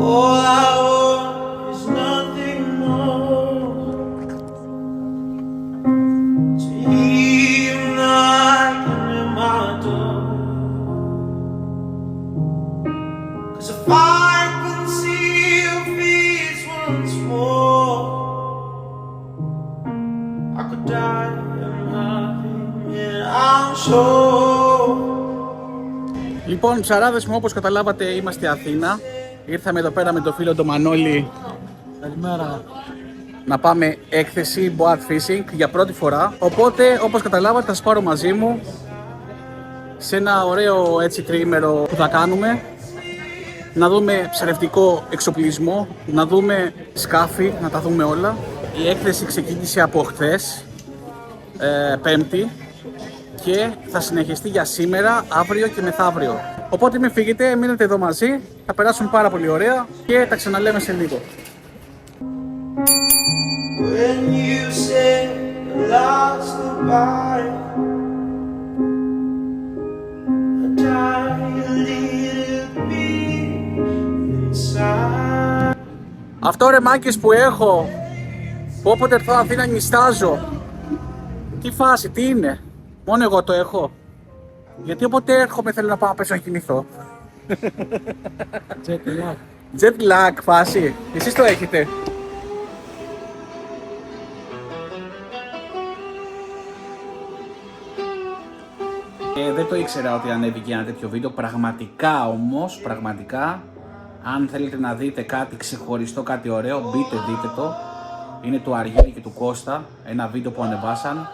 All I want is nothing more. To hear you knocking at my door. 'Cause if I can see your face once more, I could die of nothing, and I'm sure. Λοιπόν, ψαράδες μου, όπως καταλάβατε, είμαστε Αθήνα. Ήρθαμε εδώ πέρα με το φίλο τον Μανώλη. Καλημέρα. Να πάμε έκθεση boat fishing για πρώτη φορά. Οπότε, όπως καταλάβατε, θα σας πάρω μαζί μου σε ένα ωραίο έτσι τριήμερο που θα κάνουμε. Να δούμε ψαρευτικό εξοπλισμό, να δούμε σκάφη, να τα δούμε όλα. Η έκθεση ξεκίνησε από χθες, Πέμπτη, και θα συνεχιστεί για σήμερα, αύριο και μεθαύριο. Οπότε μην φύγετε, μείνετε εδώ μαζί, θα περάσουν πάρα πολύ ωραία και τα ξαναλέμε σε λίγο. When you said the last goodbye, I died a little bit inside. Αυτό ρε μάκες που έχω, που όποτε έρθω Αθήνα νιστάζω. Τι φάση, τι είναι, μόνο εγώ το έχω. Γιατί όποτε έρχομαι θέλω να πάω να πέσω να κοιμηθώ. Jet lag. Jet lag φάση, εσείς το έχετε. Δεν το ήξερα ότι ανέβηκε ένα τέτοιο βίντεο, πραγματικά όμως, πραγματικά, αν θέλετε να δείτε κάτι ξεχωριστό, κάτι ωραίο, μπείτε δείτε το. Είναι του Αργύρη και του Κώστα, ένα βίντεο που ανεβάσαν.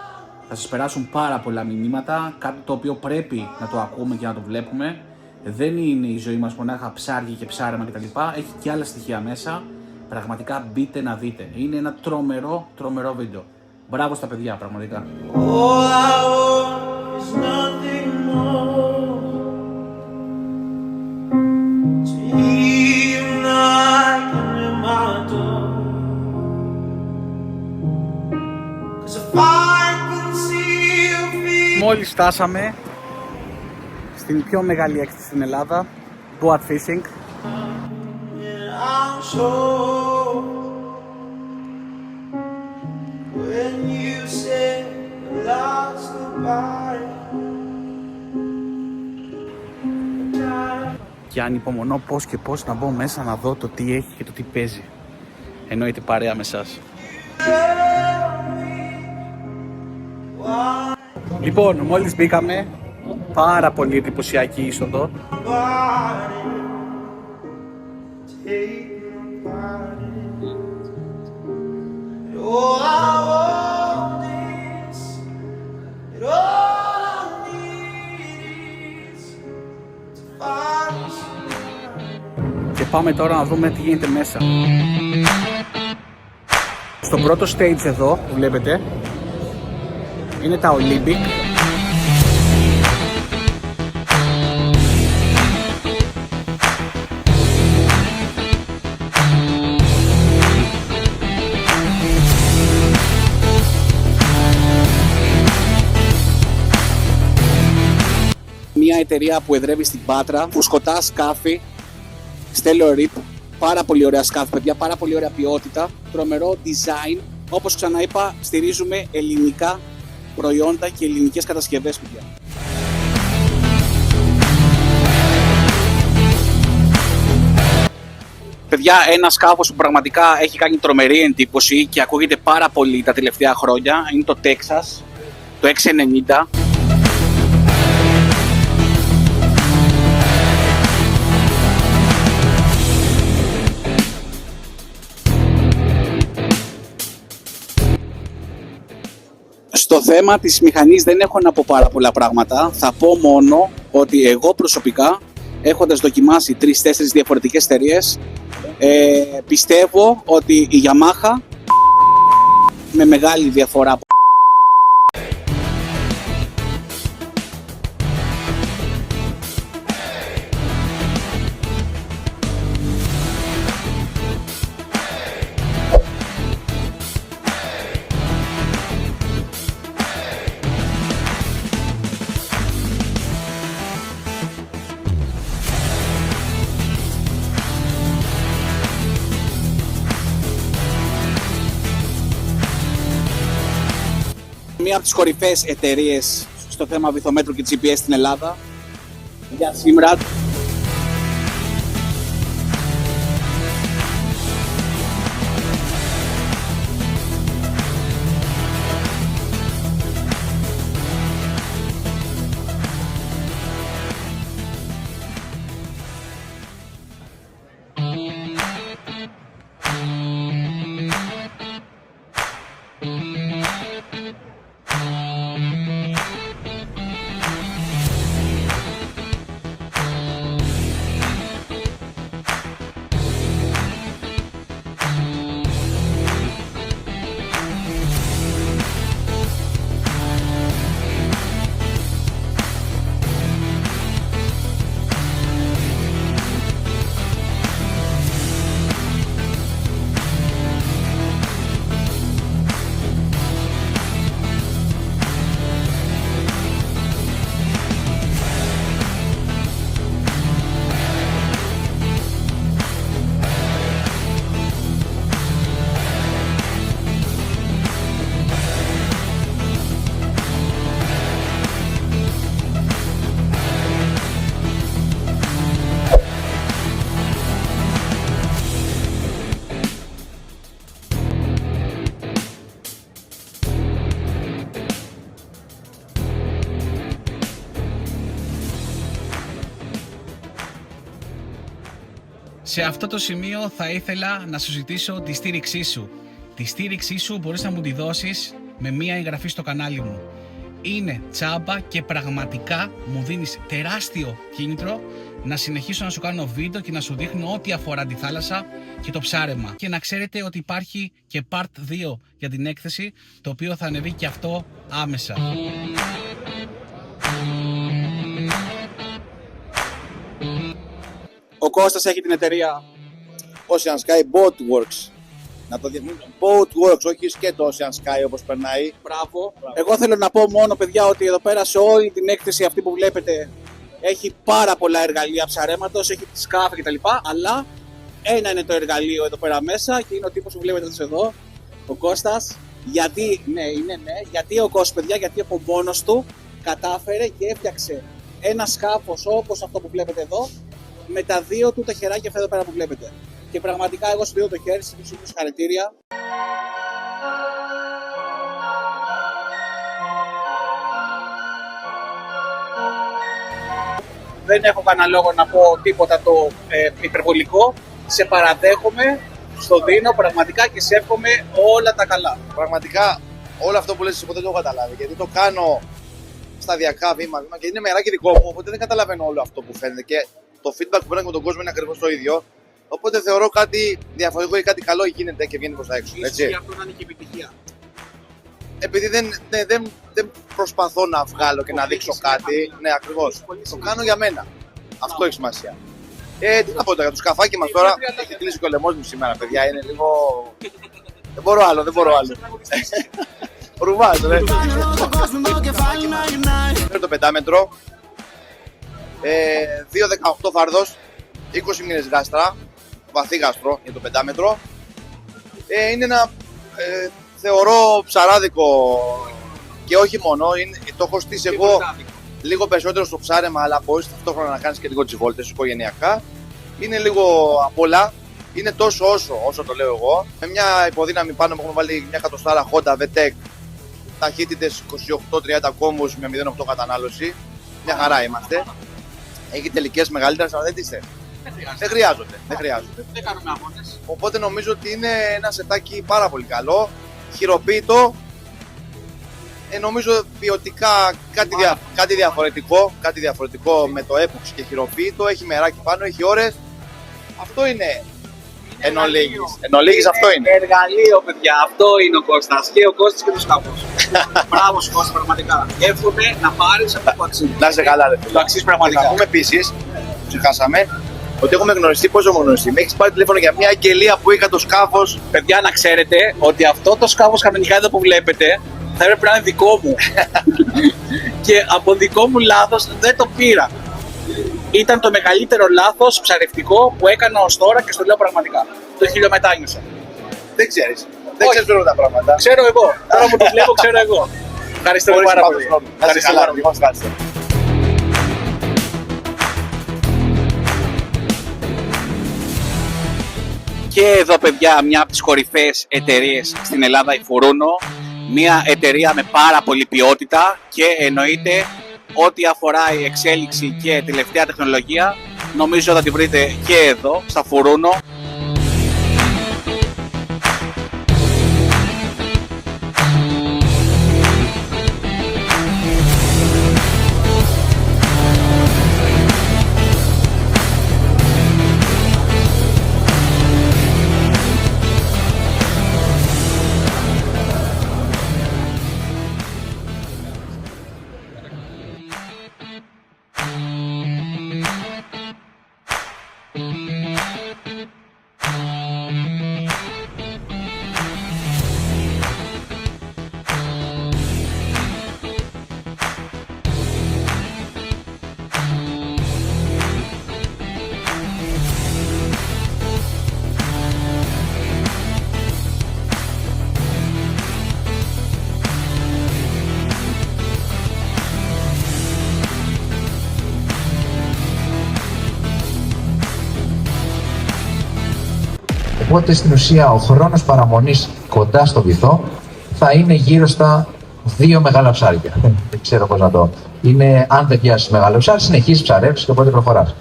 Θα σας περάσουν πάρα πολλά μηνύματα, κάτι το οποίο πρέπει να το ακούμε και να το βλέπουμε. Δεν είναι η ζωή μας μονάχα ψάρια και ψάρεμα κτλ. Έχει και άλλα στοιχεία μέσα. Πραγματικά μπείτε να δείτε. Είναι ένα τρομερό βίντεο. Μπράβο στα παιδιά, πραγματικά. All I want is nothing more. To hear you knocking at my door. 'Cause if I can see your face. Μόλις φτάσαμε στην πιο μεγάλη έκθεση στην Ελλάδα, boat fishing. And I'm sure when you said the last goodbye, I died. Και ανυπομονώ πώς και πώς να μπω μέσα να δω το τι έχει και το τι παίζει. Εννοείται παρέα με εσάς. Λοιπόν, μόλις μπήκαμε, πάρα πολύ εντυπωσιακή είσοδο. Και πάμε τώρα να δούμε τι γίνεται μέσα. Στο πρώτο stage εδώ που βλέπετε είναι τα Olympic. Μια εταιρεία που εδρεύει στην Πάτρα, φουσκωτά σκάφη, Stellar Rip, πάρα πολύ ωραία σκάφη παιδιά, πάρα πολύ ωραία ποιότητα, τρομερό design. Όπως ξαναείπα, στηρίζουμε ελληνικά προϊόντα και ελληνικές κατασκευές παιδιά. Παιδιά, ένα σκάφος που πραγματικά έχει κάνει τρομερή εντύπωση και ακούγεται πάρα πολύ τα τελευταία χρόνια είναι το Texas, το 690. Στο θέμα της μηχανής δεν έχω να πω πάρα πολλά πράγματα. Θα πω μόνο ότι εγώ προσωπικά, έχοντας δοκιμάσει 3-4 διαφορετικές εταιρείες, πιστεύω ότι η Yamaha με μεγάλη διαφορά. μία από τις κορυφαίες εταιρείες στο θέμα βυθομέτρου και GPS στην Ελλάδα. Για σήμερα. Σε αυτό το σημείο θα ήθελα να σου ζητήσω τη στήριξή σου. Τη στήριξή σου μπορείς να μου τη δώσεις με μία εγγραφή στο κανάλι μου. Είναι τσάμπα και πραγματικά μου δίνεις τεράστιο κίνητρο να συνεχίσω να σου κάνω βίντεο και να σου δείχνω ό,τι αφορά τη θάλασσα και το ψάρεμα. Και να ξέρετε ότι υπάρχει και part 2 για την έκθεση, το οποίο θα ανεβεί και αυτό άμεσα. Ο Κώστας έχει την εταιρεία Ocean Sky Boat Works. Να το διευκρινίσω. Boat Works, όχι σκέτο Ocean Sky όπως περνάει. Μπράβο. Εγώ θέλω να πω μόνο, παιδιά, ότι εδώ πέρα σε όλη την έκθεση αυτή που βλέπετε έχει πάρα πολλά εργαλεία ψαρέματος, έχει τη σκάφη κτλ. Αλλά ένα είναι το εργαλείο εδώ πέρα μέσα και είναι ο τύπος που βλέπετε εδώ, ο Κώστας. Γιατί, γιατί ο Κώστας, παιδιά, γιατί από μόνος του κατάφερε και έφτιαξε ένα σκάφος όπως αυτό που βλέπετε εδώ, με τα δύο του τα χεράκια αυτά εδώ πέρα που βλέπετε. Και πραγματικά εγώ σου δίνω το χέρι, σου δίνω συγχαρητήρια. Δεν έχω κανένα λόγο να πω τίποτα το υπερβολικό. Σε παραδέχομαι, στο δίνω πραγματικά και σε εύχομαι όλα τα καλά. Πραγματικά όλο αυτό που λες ποτέ δεν το έχω καταλάβει. Γιατί το κάνω σταδιακά βήμα-βήμα και είναι μεράκι δικό μου. Οπότε δεν καταλαβαίνω όλο αυτό που φαίνεται. Και το feedback που παίρνω με τον κόσμο είναι ακριβώς το ίδιο. Οπότε θεωρώ κάτι διαφορετικό ή κάτι καλό γίνεται και βγαίνει προς τα έξω. Έτσι. Και αυτό να είναι και επιτυχία. Επειδή δεν προσπαθώ να βγάλω και να δείξω κάτι. Ναι, ακριβώς. Το κάνω για μένα. Αυτό έχει σημασία. Τι να πω τώρα για το σκαφάκι μας τώρα. Έχει κλείσει και ο λαιμός μου σήμερα, παιδιά. Είναι λίγο. Δεν μπορώ άλλο. Ρουβάζω, ναι. Το πεντάμετρο. 2,18 φάρδος, 20 μήνες γάστρα, βαθύ γάστρο για το πεντάμετρο. Είναι ένα θεωρώ ψαράδικο και όχι μόνο, το έχω στήσει εγώ λίγο περισσότερο στο ψάρεμα, αλλά μπορείς ταυτόχρονα να κάνεις και λίγο τις βόλτες οικογενειακά. Είναι λίγο απ' όλα, είναι τόσο όσο το λέω εγώ. Με μια υποδύναμη πάνω που έχουμε βάλει μια εκατοστάρα Honda VTEC, ταχύτητες 28-30 κόμβους με 0,8 κατανάλωση. Μια χαρά είμαστε. Έχει τελικές μεγαλύτερες, αλλά δεν τις θέλει. Δεν χρειάζονται. Δεν κάνουμε αγώνες. Οπότε νομίζω ότι είναι ένα σετάκι πάρα πολύ καλό. Χειροποίητο. Νομίζω ποιοτικά κάτι διαφορετικό με το έπουξ και χειροποίητο. Έχει μεράκι πάνω, έχει ώρες. Αυτό είναι εν ολίγης αυτό είναι. Εργαλείο, παιδιά. Αυτό είναι ο Κώστας. Και ο Κώστας και το σκάφος. Μπράβο σου, Κώστα, πραγματικά. Εύχομαι να πάρεις αυτό που αξίζει. Να είσαι καλά, ρε φίλε. Το αξίζει πραγματικά. Να πούμε επίσης, ξεχάσαμε, ότι έχουμε γνωριστεί. Πώς έχουμε γνωριστεί? Με έχεις πάρει τηλέφωνο για μια αγγελία που είχα το σκάφος. Παιδιά, να ξέρετε ότι αυτό το σκάφος κανονικά εδώ που βλέπετε θα έπρεπε να είναι δικό μου. Και από δικό μου λάθος δεν το πήρα. Ήταν το μεγαλύτερο λάθος ψαρευτικό που έκανα ως τώρα και στο λέω πραγματικά. Το χιλιομετάνιωσα. Δεν ξέρεις. Δεν ξέρεις όλα τα πράγματα. Ξέρω εγώ. Τώρα που το βλέπω, ξέρω εγώ. Ευχαριστώ Χωρίς πάρα βάθος πολύ. χρόνου. Να είστε καλά, ευχαριστώ. Και εδώ, παιδιά, μια από τις κορυφαίες εταιρείες στην Ελλάδα, η Furuno. Μια εταιρεία με πάρα πολύ ποιότητα και εννοείται ό,τι αφορά η εξέλιξη και τελευταία τεχνολογία, νομίζω θα τη βρείτε και εδώ, στα Furuno. Οπότε στην ουσία ο χρόνος παραμονής κοντά στο βυθό θα είναι γύρω στα 2 μεγάλα ψάρια. Δεν ξέρω πώς να το. Είναι, αν δεν πιάσεις μεγάλο ψάρι, συνεχίζεις ψαρεύεις και οπότε προχωράς.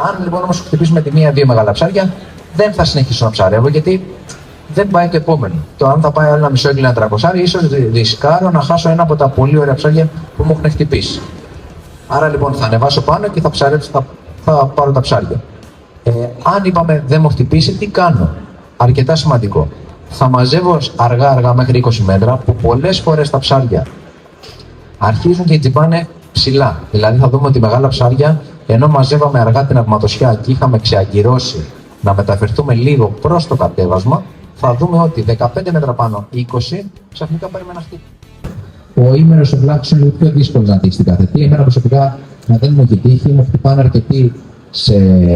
Αν λοιπόν όμως χτυπήσουμε τη μία-δύο μεγάλα ψάρια, δεν θα συνεχίσω να ψαρεύω γιατί δεν πάει το επόμενο. Το αν θα πάει άλλο ένα μισό κιλό 300, ίσως ρισκάρω να χάσω ένα από τα πολύ ωραία ψάρια που μου έχουν χτυπήσει. Άρα λοιπόν θα ανεβάσω πάνω και θα ψαρέψω, θα πάρω τα ψάρια. Αν είπαμε δεν μου χτυπήσει, τι κάνω? Αρκετά σημαντικό. Θα μαζεύω αργά μέχρι 20 μέτρα που πολλές φορές τα ψάρια αρχίζουν και τζιμπάνε ψηλά. Δηλαδή θα δούμε ότι μεγάλα ψάρια, ενώ μαζεύαμε αργά την αβματοσιά και είχαμε ξεαγκυρώσει να μεταφερθούμε λίγο προς το κατέβασμα, θα δούμε ότι 15 μέτρα πάνω, 20, ξαφνικά παίρνουμε ένα χτύπημα. Ο ήμερος ευλάξης είναι πιο δύσκολο να τύχει στην καθετή. Εμένα προσωπικά δεν μου έχει τύχει, μου χτυπάνε αρκετοί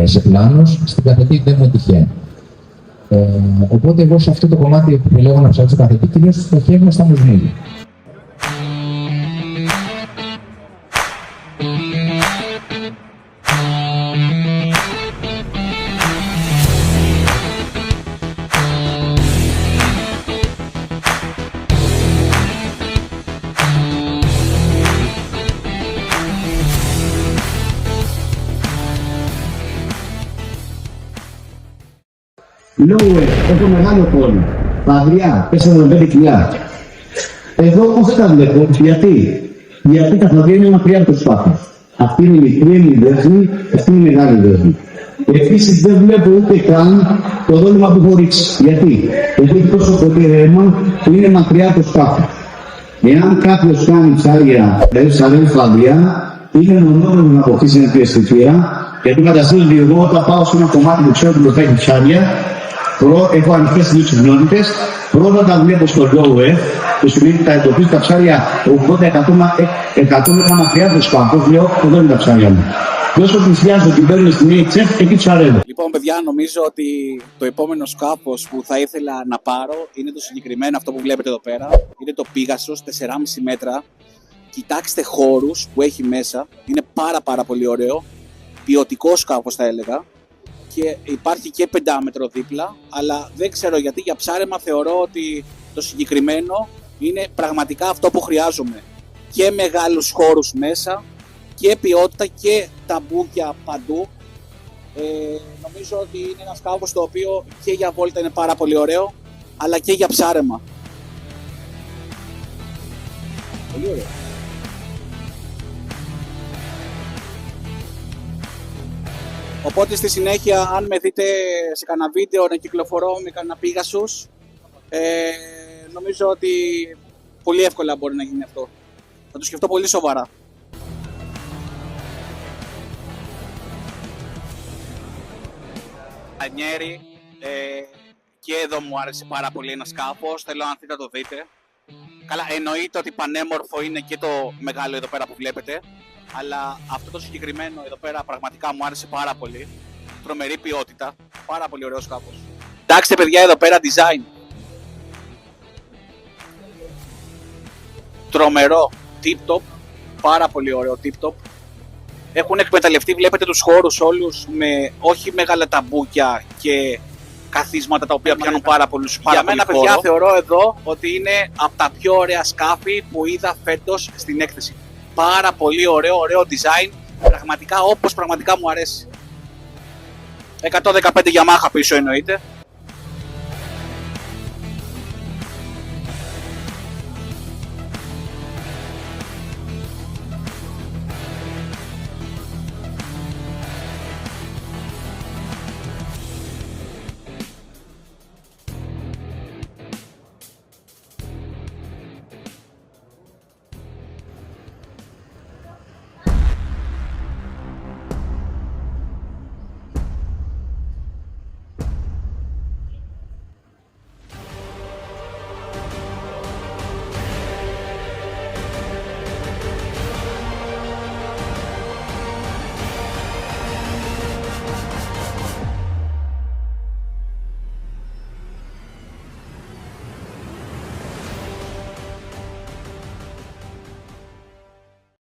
σε πλάνους, στην καθετή δεν μου τυχαίνει. Οπότε εγώ σε αυτό το κομμάτι που επιλέγω να ψάξω καθετή, κυρίως στοχεύω στα μουσμίλια. Λόγω έχω μεγάλο πόλο, παγριά, 4-5 κιλά. Εδώ πώς τα βλέπω, γιατί τα παγριά είναι μακριά από το σπάθο. Αυτή είναι η μικρή, είναι η δέσμη, αυτή είναι η μεγάλη δέσμη. Επίσης δεν βλέπω ούτε καν το δόλυμα που έχω ρίξει. Γιατί έχει τόσο πολύ ρεύμα που είναι μακριά από το σπάθο. Εάν κάποιος κάνει ψάρια, δηλαδή ψαρεύει παγριά, είναι μονόδρομο να αποκτήσει μια πιεστηφία, γιατί φανταστείτε ότι εγώ όταν πάω σε ένα κομμάτι που ξέρω ότι το έχει ψάρια, έχω ανοιχτές τις συχνότητες, πρώτα τα βλέπω στο low F, που σημαίνει ότι τα εντοπίζω τα ψάρια 80-100 μέτρα μακριά από το σπάθος, λέω εδώ είναι τα ψάρια μου. Όσο πλησιάζω την παίρνω στην HF, εκεί ψαρεύω. Λοιπόν, παιδιά, νομίζω ότι το επόμενο σκάφος που θα ήθελα να πάρω είναι το συγκεκριμένο αυτό που βλέπετε εδώ πέρα. Είναι το Pegasus, 4,5 μέτρα. Κοιτάξτε χώρους που έχει μέσα, είναι πάρα πολύ ωραίο. Ποιοτικό σκάφος θα έλεγα. Και υπάρχει και 5 μέτρο δίπλα, αλλά δεν ξέρω γιατί για ψάρεμα θεωρώ ότι το συγκεκριμένο είναι πραγματικά αυτό που χρειάζομαι. Και μεγάλους χώρους μέσα και ποιότητα και ταμπούκια παντού. Νομίζω ότι είναι ένα σκάφος το οποίο και για βόλτα είναι πάρα πολύ ωραίο, αλλά και για ψάρεμα. Πολύ ωραίο. Οπότε στη συνέχεια, αν με δείτε σε κανένα βίντεο να κυκλοφορώ με κανένα Pegasus, νομίζω ότι πολύ εύκολα μπορεί να γίνει αυτό. Θα το σκεφτώ πολύ σοβαρά. Ανιέρη, και εδώ μου άρεσε πάρα πολύ ένα σκάφος, θέλω αν θέλετε να το δείτε. Καλά, εννοείται ότι πανέμορφο είναι και το μεγάλο εδώ πέρα που βλέπετε, αλλά αυτό το συγκεκριμένο εδώ πέρα πραγματικά μου άρεσε πάρα πολύ. Τρομερή ποιότητα, πάρα πολύ ωραίο σκάφος. Κοιτάξτε παιδιά εδώ πέρα design. τρομερό tip-top, πάρα πολύ ωραίο tip-top. Έχουν εκμεταλλευτεί, βλέπετε τους χώρους όλους με όχι μεγάλα ταμπούκια και καθίσματα τα οποία πιάνουν πάρα πολλούς. Για μένα, παιδιά, θεωρώ εδώ ότι είναι από τα πιο ωραία σκάφη που είδα φέτος στην έκθεση. Πάρα πολύ ωραίο design, πραγματικά όπως πραγματικά μου αρέσει. 115 Yamaha πίσω εννοείται.